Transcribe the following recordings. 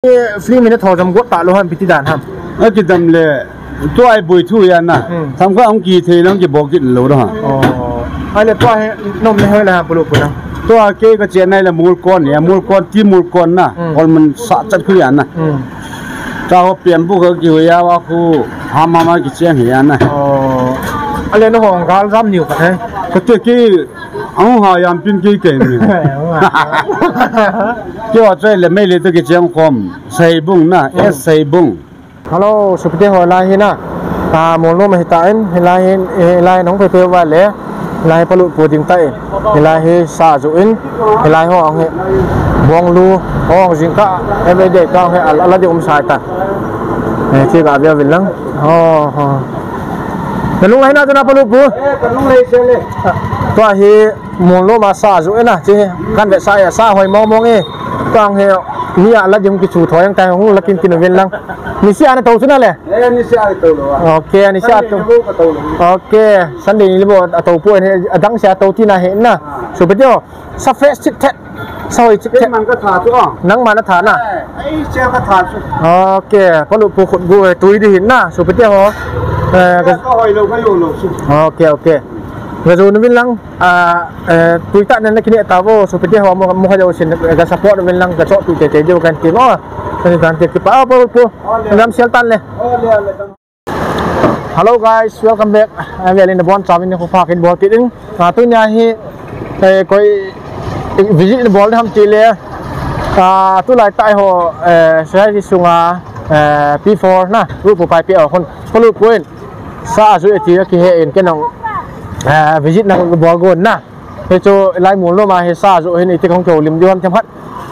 फ्री मिने थोजम गो तालो हम पितिदान हम अकिदम ले तो आई बुइथु याना थमका अंकी थेलं के बोकिन लो रहा अले तो है नम ने होला पुलो पुना तो आके का चेन्नई ला मूल कोन या मूल कोन ती मूल कोन ना और मन सा चत खु याना का हो पेम बु के होया वा खु हा मामा की चेन याना अले न होंग गाल जाम न्यू का है कते की औ हा याम पिन की के नि जो चाहिँ ले मैले त के चेन कोम सै बुङ ना एस सै बुङ हेलो सुपते होला हिना ता मोलो महिताइन हिलाइन हिलाइ नong पे पे wa le lai palu puting tai hilahi sa juin hilai ho ang he bong lu ong jingka everyday ka he ala de sai ta chi ga bia vil lang ho ho kanung lai na jana palu pu kanung lai se le to hi mong lo ma sa juin na chi kan ve sa ya sa hoi mo mong e kang he ni ala jing ki chu thoyang tai hong lakin kin vel lang ni sia na to chuna le ni sia to lo okay ni sia to okay sunday ni bo to pu he adang sia to ti na he na so pe dio sa fresh chit thet soi chit thet man ka tha chu nang man tha na ai sia ka tha chu okay palu pu khut gu tui di hin na so pe dio ho ka hoi lo ka yo lo okay okay Gazo namin lang tuita na nakini tawo so pwede ho mo kayo sin ga support namin lang ga chot tuite tejo kan timo kan dante ki pa po ngam seltan le Hello guys, welcome back. I'm in the bon traveling ko park in ball kidding tu nya hi koi visit the ball ham chile tu lai tai ho sai di sunga P4 na ru po pai pi kon polu point sa su ti ki he en kenong visit nang bol gon na he cho lai mun lo ma he sa zo he ni ti khong cho lim yon tham hat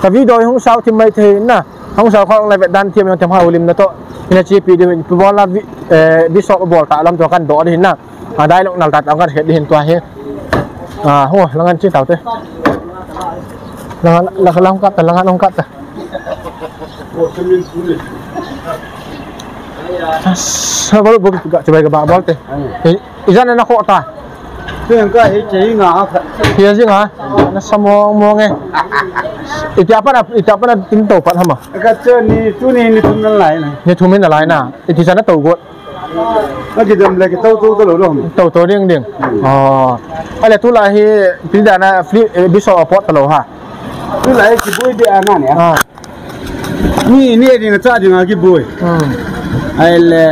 ta video hong sao thi mai the na hong sao khong lai bet dan thiam yon tham ha lim na to ina chi pi de bol la bi so bol ta lam to kan do de hin na dai long nal tat ang kan he de hin to he ho langan chi tau te lang kat ta langan ong kat ta sa bol bu ga coba ga bol te izan na ko ta Tuyang ka hi chei nga kha. Hiya ji nga na samong mo nge. Iti apa na tin to pat hama. Ka che ni tu ni thum nan lai na. Ni thum min lai na. Iti sana to got. Ka ki dam le ki to lo rom. To ding. Ale tu la hi pinda na free biso pot lo ha. Tu lai ki bui de ana ne. Ni ni na cha ji nga ki bui. Ai le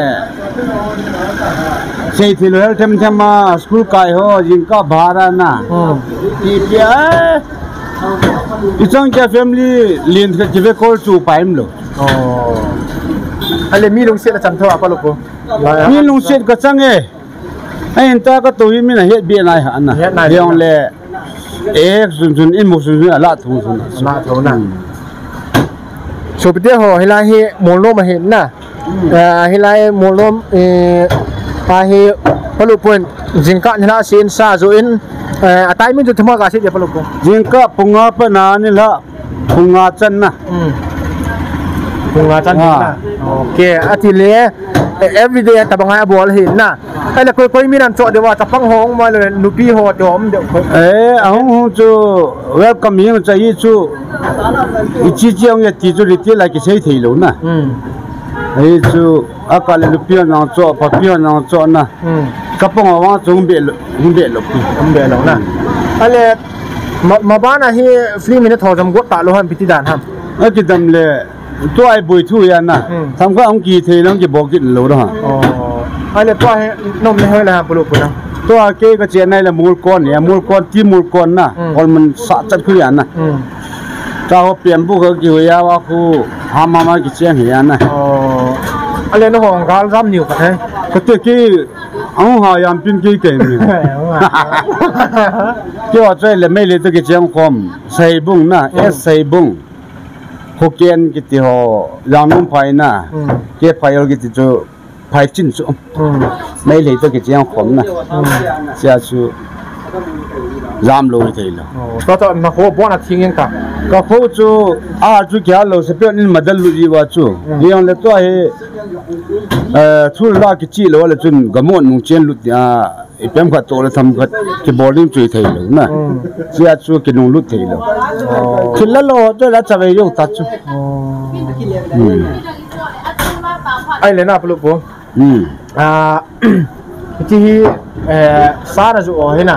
sei thilo them ma school kai ho jinka bhara na ti pia isang ka family lin ka jive call to paim lo ale mi long se la cham tho apa lo ko mi long se ka chang e ai ta ka to mi na he bi nai ha na yong le ek sun in mo sun ala thu sun ma tho na so pe ho hila hi mon lo ma hen na hila mon lo pahi palu pun jingka nila sin sa zo in atai min ju thama ga si je palu ko jingka punga pa na ni la punga chan na punga chan na okay atile everyday tabanga bol hin na ala koi minan cho de wa tapang hong ma le nupi ho dom de ahong chu welcome yin cha yi chu ichi jiang ye ti chu ri ti la ki sei thei lo na ai chu akale lu pian na cho pa pian na cho na kapong wa chung be lo na ale ma ba na hi free minute thojam go ta lo han pitidan ham akidam le to ai bui thu ya na thamka angki thelang ke bokin lo ra ale to he nom ne hola pulu puna to ake ka chennai la mul kon ya mul kon ti mul kon na or man sa chat khu ya na ka ho pian bu ka ki ya wa khu ha mama ki chen ya na ale no hong gal jam niu ka hai kate ki au ha yam pin ki ke ni jo chai le mai le to ki chen khom sai bung na es sai bung hokkien ki ti ho lanum phai na ke phai ki ti jo phai chin chu mai le to ki chen khom na sia chu ram lo thei lo to na ho bo na thing ka ka pho chu a chu kya lo se pe in madal lu ji wa chu yong le to he thul la ki chi lo le chun gamon nu chen lu ya ipem kha to le tham kha ki bowling chui thei lo na sia chu ki nu lu thei lo khilla lo to la chawe yo ta chu ไอ้เลยนะปลุกผมที่ซาดจูเห็นนะ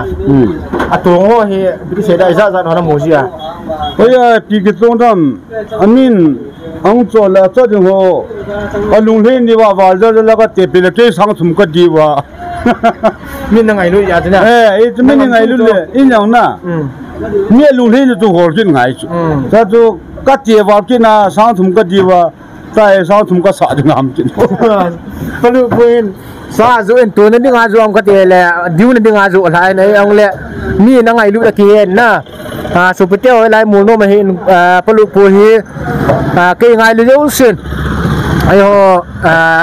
ตัวโง่เฮบิเสดไอ้ซาดนอนมูซีอ่ะเฮ้ยปีกตรงทำอันนี้อังโจละโจจึงโหลุงเล่นดีว่าวาลแล้วก็เตะไปเลยที่สังถุมก็ดีว่ามีนังไงรู้ยาเนี่ยจะไม่ยังไงรู้เลยอีอย่างน่ะมีลุงเล่นจะหัวกินไงถ้าจะก็เจียวกินนะสังถุมก็ดีว่าแต่สังถุมก็สาดงามกินปลุกเป็นซาจูเอ็นตัวนั้นดึงอาจูอมก็เตะเลยดิวนั้นดึงอาจูอะไรในอังเลยมีนังไงรู้ตะเกียนนะสุปเตอร์อะไรมูโนมาเห็นปลุกปูฮีเกี่ยงไงรู้จะอุสินไอ้หัว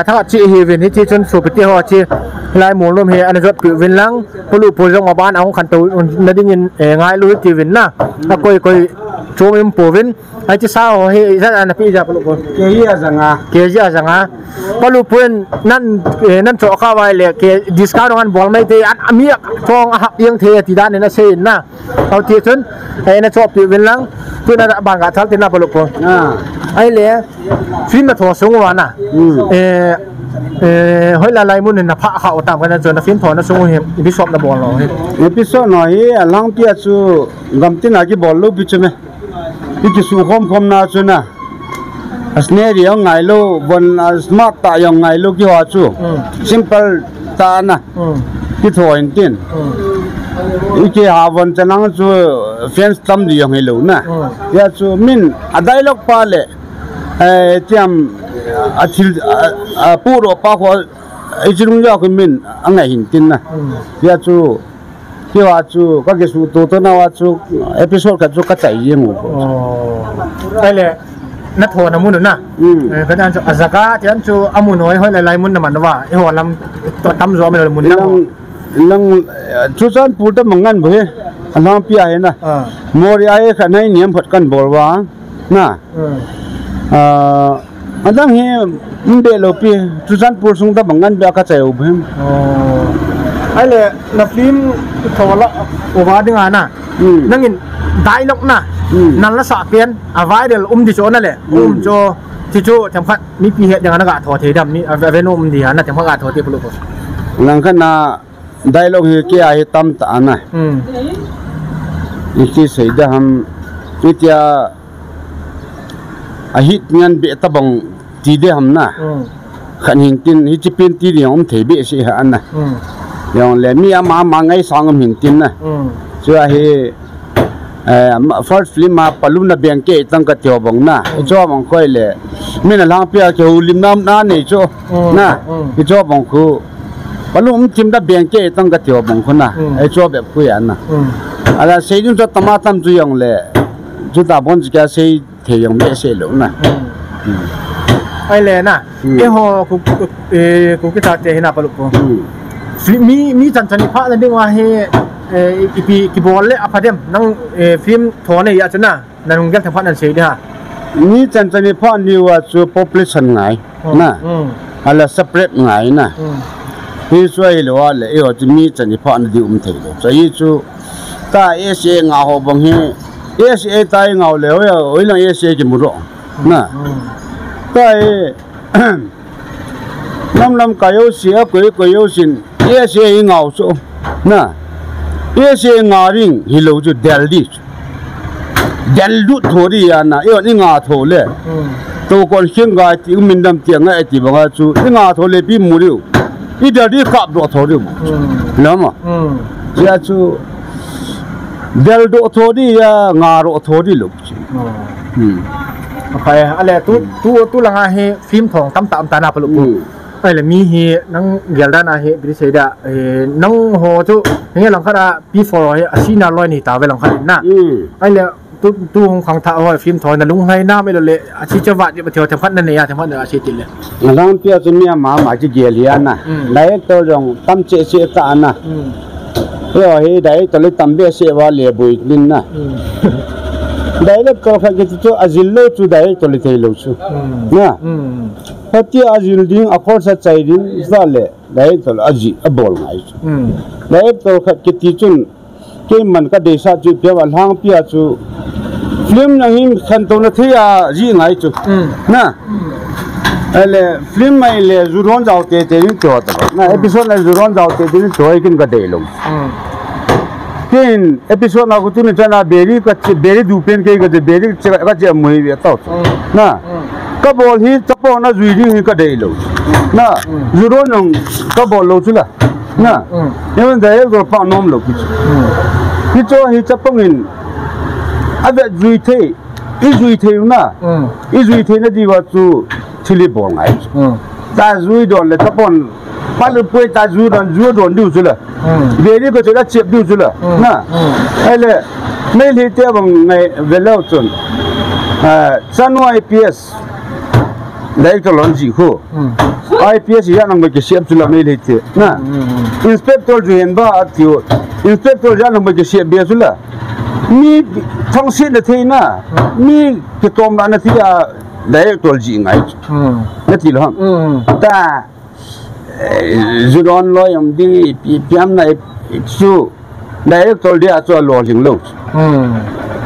ถ้าจีฮีวินที่จนสุปเตอร์จีลายมูโนมาเห็นอันนี้จะปิดวินลังปลุกปูจงมาบ้านเอาขันตัวนั่นดึงไงรู้จีวินนะถ้าคุยโจมปูวินไอ้ที่สาวเฮ้ยท่านอันนั้นพี่จะปลุกปูเกี่ยจังอ่ะปลุกปูนั่นโจข้าวไว้เลยเกี่ยดิสคาวน์กันบอลไม่เตะอันมีทองหักยังเทที่ด้านนี้นะเชนนะเอาที่จนไอ้นั่นชอบปิดวินลังเพื่อนนั่นบางกะทัลติน่าปลุกปูไอ้เลยฟิล์มมาถอดสูงวันน่ะเฮ้ยลายมุนเนี่ยนะพระเขาตามกันนะจนฟิล์มถอดนะสูงเห็นพิซซ่านะบอลเราเห็นพิซซ่าหน่อยหลังเปียจูกำตินากี่บอลลูกพิจไหมพิจสูคมนาจูนะสเนรียังไงลูกบนสมาร์ตตายังไงลูกที่ว่าจูซิมเปิลตานะที่ถอยนิดอีกที่หาวันจะนั่งจูแฟนส์ตั้มดียังไงลูกนะยาจูมินได้ลูกพาเลยที่ยามอาทิตย์ปูโรปาขวไอ้จุดนี้ก็มินอันไหนหินตินนะยาจูที่ว่าจูก็เกี่ยวกับตัวนั้นว่าจูเอพิโซดกับจูก็ใจเย็นหมดไอ้เลยนัทโหน้ำมุนน่ะก็นั่นจูอาซากะที่นั่นจูอามุนน้อยให้ลายมุนน้ำมันว่าไอ้หัวลำตัวตั้มรวมเลยมุนลังจูซันพูดมั่งงั้นเว้ยลังพี่ไอ้นะมอริไอ้ขณะนี้ยังพัดกันบอลว่าน่ะอันนั้นเฮมันเดลปีจูซันพูดส่งตะบังงั้นเบียกระจายอุบhemไอ้เลยนับฟิล์มโทรละโอวาดึงอ่ะนะนั่งกินได้ล็อกนะนั่นละสักเพียนเอาไว้เดี๋ยวดิโจนั่นแหละโจที่โจทำพัดมีปีเหตุอย่างนั้นก็ถอดเทดำนี่เวนุมดีฮะนะทำพัดถอดเทปลุกหลังขณะได้ล็อกเฮกี้ไอ้ตั้มตานะอีกที่เสียดทำที่จะอาฮิตเงินเบียตะบังทีเดียมนะขันหินตินฮิจิเป็นทีเดียมเทเบสิฮะอันนะอย่างเลยมีอามาไงสองหินตินนะช่วยให้first film มาปลุนเบียงเกตตั้งกระเทียบบังนะจ้าบังค่อยเลยไม่น่าลังเปียเกี่ยวลิมน้ำน้านี่จ้านะจ้าบังคูปลุนทีมดับเบียงเกตตั้งกระเทียบบังคนนะไอ้จ้าแบบคุยอันนะอะไรเสียงจ้าตมาตั้มจุยองเลยจุดตาบนจะเสียเทียงไม่เสียหรอกนะไอ้เลยนะเอโฮกูคิดว่าเจหินาปลุกมีจันทร์นิพานั่นดึงว่าเฮอีบอลเลยอพาร์ตเมนต์นั่งฟิล์มถอนเนี่ยจ้ะนะนั่นงานทำพันนั่นเสียดีฮะมีจันทร์นิพานี่ว่าจู population ไงนะอะไร separate ไงนะที่ช่วยหรือว่าเลยจะมีจันทร์นิพานี่ดีเถิดจะยิ่งจูถ้าเอเชียเงาบางทีเอเชียตายเงาเลยโอ้ยนั่งเอเชียกินมุดนะแต่ลำกายเสียกายสินเอเชียเงาสู้นะเอเชียงาริงฮิโลจูเดลดูทอดีอ่ะนะนี่งาทอเลยตัวคนเชียงกายที่มินดำเตียงไอ้ที่บอกว่าจูนี่งาทอเลยพี่มูริวอีเดลขับรถทอริวแล้วมั้งเจ้าจูเดลดูทอดีอ่ะงารถทอดีลูกโอเคอะไรตู้หลังเฮฟิล์มทองตั้มตาหน้าปลุกไอ้เลยมีเฮนั่งเกลด้านเฮบริษัทนั่งโหจูเนี่ยหลังคาปีฟอร์เฮอาชีนาลอยนี่ตาไปหลังคาหน้าไอ้เลยตู้ของท่าว่าฟิล์มทองนั่นลุงให้หน้าไม่เลยอาชีพจังหวัดมาเที่ยวทำพันนั่นเนี่ยทำพันอาชีพติดเลยหลังเที่ยวจะมีมาจีเกลียนนะได้ตัวจงตั้มเจตานะเฮ้ยได้ตัวเลยตั้มเบสว่าเลี้ยบุยลินนะได้เลยตัวเขาจะจูอาจิลโลจูได้ตัวเลยเทโลจูเนี่ยพอที่อาจิลดิ้งอควอร์สใจดิ้งสั่งเลยได้ตัวอาจิบอลไงได้ตัวเขาคิดจุนที่มันก็เดชาจูเปียวันห้างเปียจู film yang in khanton na thia ji ngai chu na ale film mai le zuron jaw te te ni to ta na episode na zuron jaw te te ni to ikin ka de lo kin episode na ku tu ni chana beri du pen ke ga de beri ka je moi ve ta na ka bol hi chapo na zui ri ka de lo na zuron nong ka bol lo chu la na yemen da yo pa nom lo ki ki cho hi chapong in ave zui the na i zui the na di wa chu chili bol ngai ta zui don le chapon pa lu pui ta zui don du chu la ve ri ko chu la chep du chu la na ele mai le te bang ngai ve lo chun sanwa IPS dai to lon ji ho IPS ya nang ba ke chep chu la mai le te na inspector ju hen ba atio inspector ya nang ba ke chep be chu la mi thong sin na the na mi ke tom na na thia dai to ji ngai na ti lo ta zuron lo yam di piam na su dai to dia cho lo ling lo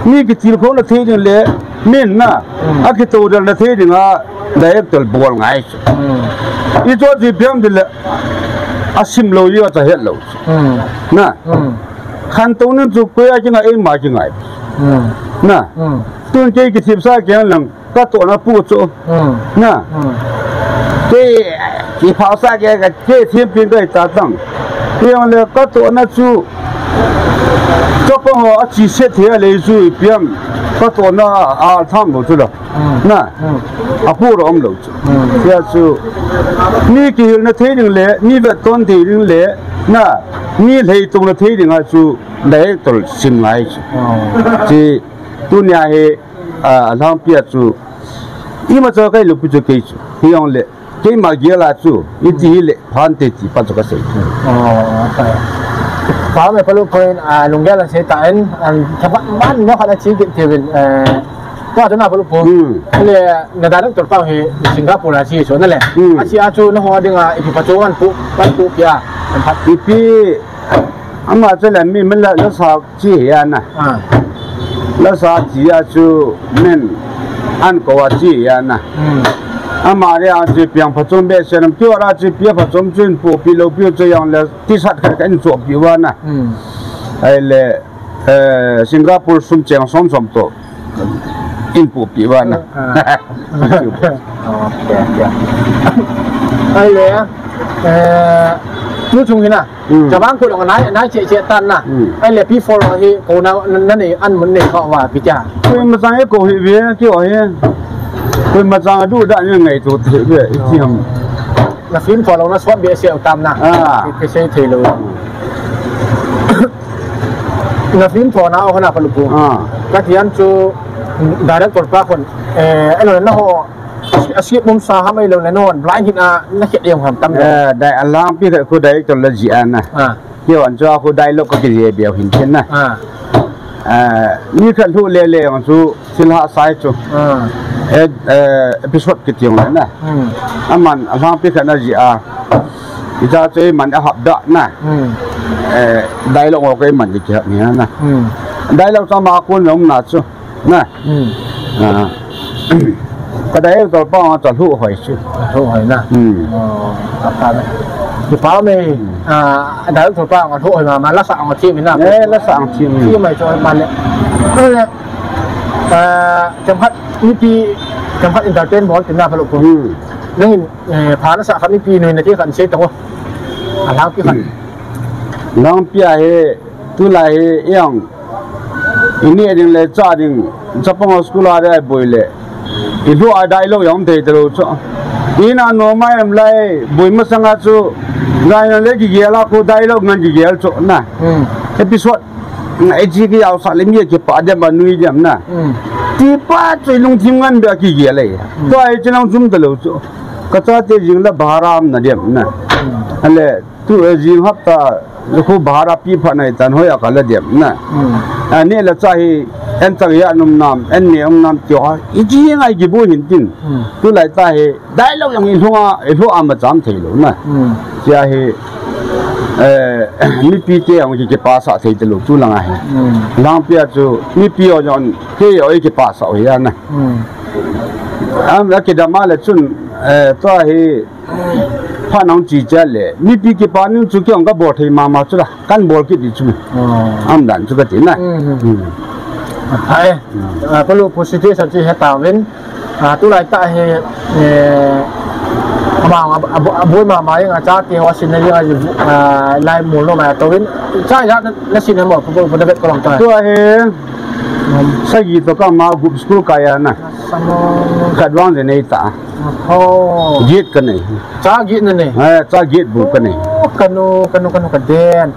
mi ke ti ko na the le min na a ke to da na the nga dai to bol ngai I to ji piam de le asim lo yo ta het lo na khan to nu chu ko ya jinga e ma jinga na tun ke ki sip sa ke lang ka to na pu chu na ke ki phao sa ke ga ke thim pin dai ta tang piang le ka to na chu cho ko ho a chi se the le chu piang ka to na a tham lo chu la na a pu ro om lo chu ya chu ni ki na the ding le ni ba ton thi ding le na ni lei tung na the ding a chu dai tol sim ngai chi tu nya he lang pia chu I ma cho kai lu pu chu ke chu hiong le ke ma ge la chu I ti le phan te ti pa chu ka sei sai fa me pa lu koin lung ya la se ta an thapa man no khala chi ke te wenก็จะน่าพลุพเลยในด้านตัวเป้าเหสิงคโปร์ที่ส่วนนั่นแหละอาชีพจูนหัวดึงอีกปัจจุบันปุ๊บยาพัดอีพีอามาจะเลยมีมันละสาวจีเฮียนะละสาวจีอาจูเน้นอันก็ว่าจีเฮียนะอามาเรียกจีเปียงปัจจุบันเสนอที่ว่าจีเปียปัจจุบันจุนปุ๊บปีโลปีจะยังเลยที่สัตว์กันจบอยู่ว่านะไอ้เลยสิงคโปร์สุ่มเจียงสุ่มโตอินปูปีวันนะไอ้เลยนู่นชงกันนะจะบางคนออกนายเชี่ยตันนะไอ้เลยพี่ฟอลล์ที่กูนั่นเองอันมันเนี่ยเขาว่าพิจารคุณมาสั่งให้กูเฮียกี่วันเฮียคุณมาสั่งดูได้ยังไงตัวเถื่อนที่ทำนักฟิล์มฟอลล์นะสวัสดีเสียตามนะที่ใช้เทโลนักฟิล์มฟอลล์นะเอาขนาดพลุปูก็ที่อันจูได้รับตัวปลาคนไอ้เราเนี่ยเขาอาชีพมุมซาให้เราเนี่ยนอนร้ายหินนักเขียนเองครับตั้มได้อัลลังพี่ก็คือได้ตัวละจีอันนะเกี่ยวกับจ้าคือได้ลูกก็จะเบียวหินเช่นนะนี่ขันทุเล่ๆมันสู้ศิลปะสายจูพิสูจน์กิจยงเลยนะมันอัลลังพี่ขันจีอาอีจ้าเจมันหับดะนะได้ลูกก็มันจะเกี่ยวเนี่ยนะได้ลูกจะมาคนลงหนักจูนะก็ได้ตัวป้องจะทุกหอยชื่อทุกหอยนะครับครับที่ฟ้าไม่ได้ตัวป้องทุกหอยมาลักษณะของทีมนี่นะลักษณะของทีมที่ไม่จอยมันเนี่ยจำพัดนี่ปีจำพัดอินเตอร์เทนบอลถึงหน้าพลุคุณนี่ผ่านลักษณะครับนี่ปีหนึ่งในที่ขันเช็คตัวล้างปีขันล้างปีไอ้ตัวไหลยังอินเดียดึงเลยจ้าดึงจับปองสกุลอะไรบ่อยเลยอีดูอะไรลูกยอมเทตรู้จ้ะอีน่ะโนมาเอ็มเลยบ่อยมาสังกัดจู่งานเลยกี่เกี่ยวละกูได้ลูกเงินกี่เกี่ยวจ้ะนะเอพิโซดไอ้ที่เอาสาลิมีกี่ปาเดมันนุยเดียมนะที่ป้าจะลงทีมงานแบบกี่เกี่ยวเลยตัวไอ้เจ้าจุ่มตลอดจ้ะก็จะเตจิงละบารามนะเดียมนะอะไรตัวจิงฮับตาลูกบาราปีพันในตันหัวกันละเดียมนะอันนี้ละใจเอ็นตักยานุมนามเอ็นเนี่ยนุมนามที่ว่าอีจียังไงกี่บุหินตินตัวไหลตาเฮได้แล้วยังอินทัวมาจำเทลุนะจะเฮ mi pi ke ang ke pa sa thei te lu chu langa he lang pia chu mi pi o jon ke yo ke pa sa o ya na am la ke da ma le chun to he pha nang ji ja le mi pi ke pa nu chu ke ang ka bo thei ma chu la kan bol ki di chu am dan chu ka ti na ai ko lu positive sa chi he ta wen tu lai ta he mà buổi mà mấy người cha thì họ xin cái lại muốn lo mà tôi biết cha cha nó xin nó một cái vấn đề có lòng trời tôi sai gì tôi có mà group school cái na cái đoạn này ta giết cái này cha giết này cha giết buộc cái này cái đen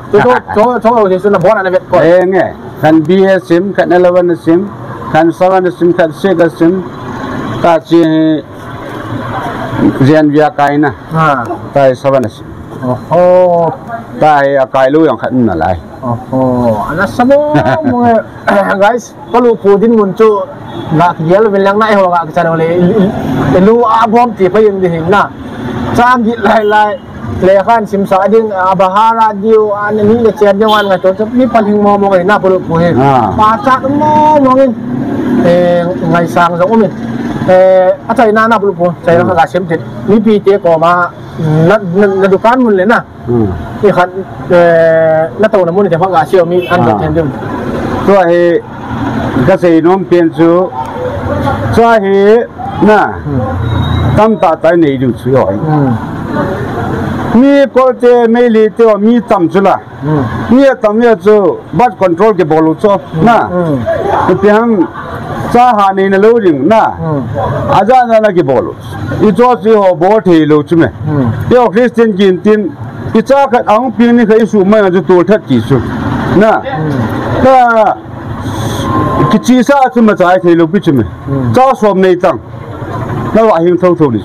tôi thì xin là bọn anh biết coi nghe kan BSM kan 11 sim kan 7 sim kan 6 sim ta chỉ rian via kai na tai sabanas tai kai lu yang khan na lai ana samo guys kalau pudin muncul nggak kial bilang naik ho nggak kesana oleh lu abom ti pa yang dihin na sam git lai lekan sim sa ding bahara dio an ni le chen yang ngai to ni paling mo ngai na pulu puhe pa cha mo ngin ngai sang sa uminอาจารย์น่าปลุกผมใจเราก็เชื่อมติดนี่ปีเตะก็มานัดดูการมุ่งเลยนะนี่คันนัดตัวน้ำมันจะพักอาเซียมีอันเป็นเช่นเดิมตัวเฮก็เสียน้องเปลี่ยนชูตัวเฮน่ะตั้มตาใจในดูช่วยมีก็เจไม่ลีเตอมีตั้มชุละมีตั้มเนี่ยจูบัตรคอนโทรลเก็บบอลลูชอบน่ะเพียงsa hani na lo ring na aja na na ki bolo I jo si ho bo the lo chume yo christian kin tin I cha khat ang pi ni khai su ma ju tu that ki su na ta ki chi sa chu ma chai the lo pi chume cha som nei tang na wa hin thau thau ni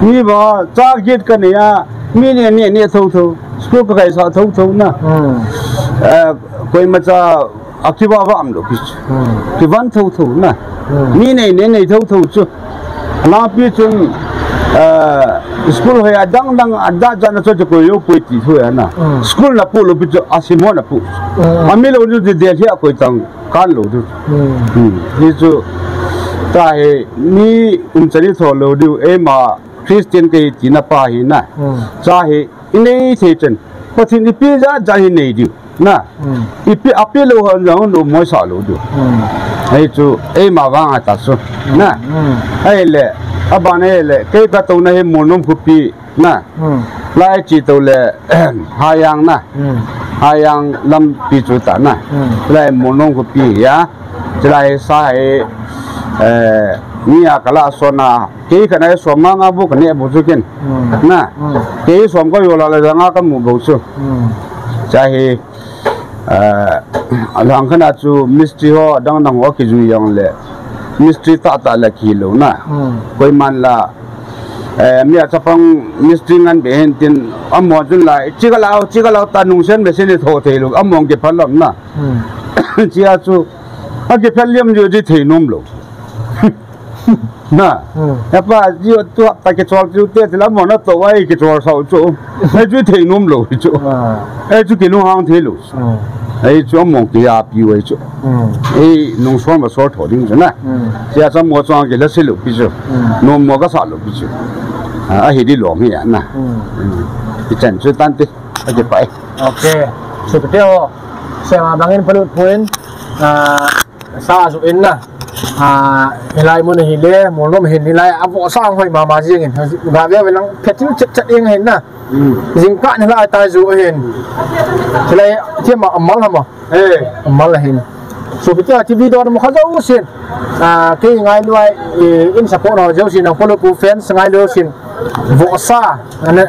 ni ba cha git ka ne ya mi ne thau thau sku ka kai sa thau thau na koi ma cha akiba wa am lo pi ki van thau thau na mi nei thau thau chu la pi chun school hoya dang adda jana chu ko yo pui ti thu ya na school na pu lo pi chu asimo na pu ami lo ju de thia ko tang kan lo du ni chu ta he ni chari tho lo du e ma christian ke ti na pa hi na cha he inei the chen pathin ni pi ja hi nei du na ipi api lo han jang lo mo sa lo du ai chu e ma wa nga ta su na ai le abane le ke ka to na he monom khu pi na lai chi to le hayang na hayang lam pi chu ta na lai monom khu pi ya lai sa e ni akala sona ke kana so ma nga bu kane bu chu ken na ke som ko yo la la nga ka mu bo chu cha he alang khana chu mystery ho dang ho ki ju yang le mystery ta la ki lo na koi man la mi a chapang mystery ngan be hen tin ammo jun la chigala ta nung sen be sen tho the lo among ke phalam na chia chu a ke phaliam ju ji thei nom lo na apa ji tu ta ke chol ju te la mo na to wai ke chol sau chu ai ju thei nom lo chu ai chu ke no hang the lo ai chu mong ke ya pi wai chu ai nong so ma so tho ding na sia sa mo chang ke la se lo pi chu no mo ka sa lo pi chu a hi di lo mi ya na ti chen chu tan ti a ke pai okay so ke teo se ma bangin palut puin sa su in na hilai mun hile molom hin hilai avo sang hoi ma jing ga ve lang pheting chat ing hin na jing ka ni la ta zu hin hilai che ma amal ha ma amal hin so pita ti video mo kha zo sin ke ngai luai in support no jo sin follow ku fans ngai lo sin vo sa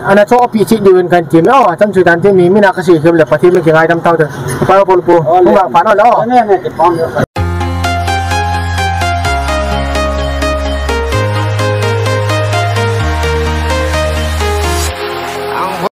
ana cho pi chi diun kan tim o cham chu dan ti mi na ka si khum le pathi me ke ngai dam tau de pa pol pu ba pa no lo